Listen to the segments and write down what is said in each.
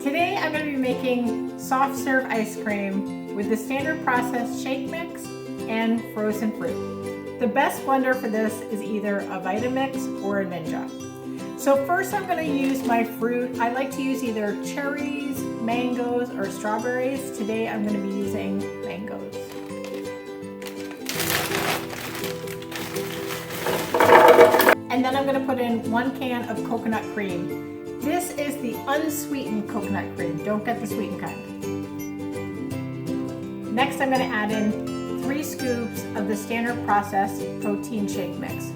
Today I'm going to be making soft serve ice cream with the standard process shake mix and frozen fruit. The best blender for this is either a Vitamix or a Ninja. So first I'm going to use my fruit. I like to use either cherries, mangoes, or strawberries. Today I'm going to be using mangoes. And then I'm going to put in 1 can of coconut cream. This is the unsweetened coconut cream. Don't get the sweetened kind. Next, I'm going to add in 3 scoops of the standard process protein shake mix.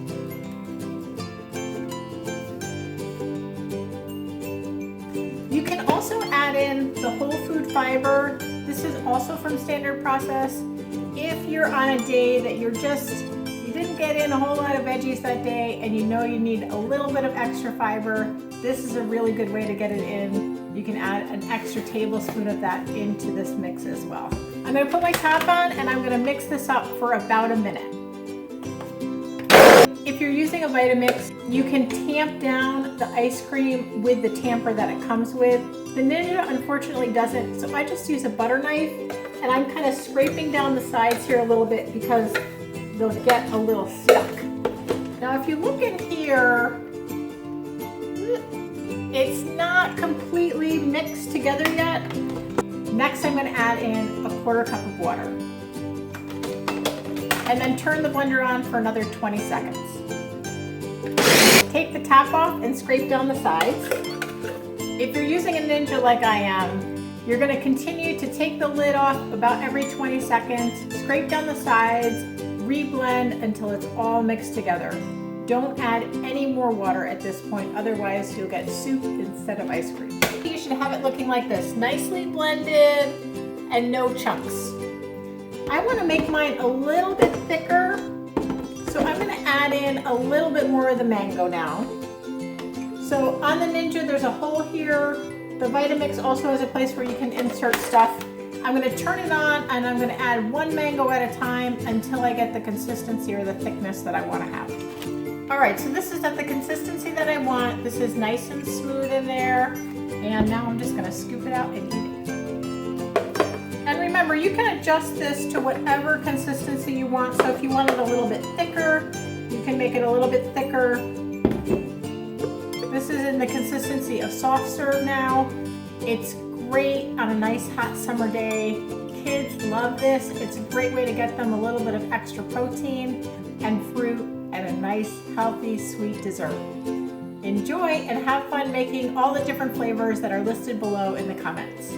You can also add in the whole food fiber. This is also from standard process. If you're on a day that you didn't get in a whole lot of veggies that day and you know you need a little bit of extra fiber, this is a really good way to get it in. You can add an extra tablespoon of that into this mix as well. I'm going to put my top on and I'm going to mix this up for about a minute. If you're using a Vitamix, you can tamp down the ice cream with the tamper that it comes with. The Ninja unfortunately doesn't, so I just use a butter knife and I'm kind of scraping down the sides here a little bit because they'll get a little stuck. Now if you look in here, it's not completely mixed together yet. Next I'm going to add in a 1/4 cup of water. And then turn the blender on for another 20 seconds. Take the top off and scrape down the sides. If you're using a Ninja like I am, you're going to continue to take the lid off about every 20 seconds, scrape down the sides, reblend until it's all mixed together. Don't add any more water at this point, otherwise you'll get soup instead of ice cream. You should have it looking like this, nicely blended and no chunks. I want to make mine a little bit thicker, so I'm going to add in a little bit more of the mango now. So on the Ninja there's a hole here. The Vitamix also has a place where you can insert stuff. I'm going to turn it on and I'm going to add 1 mango at a time until I get the consistency or the thickness that I want to have. Alright, so this is at the consistency that I want. This is nice and smooth in there. And now I'm just going to scoop it out and eat it. And remember, you can adjust this to whatever consistency you want. So if you want it a little bit thicker, you can make it a little bit thicker. This is in the consistency of soft serve now. It's great on a nice hot summer day. Kids love this. It's a great way to get them a little bit of extra protein and fruit and a nice, healthy, sweet dessert. Enjoy and have fun making all the different flavors that are listed below in the comments.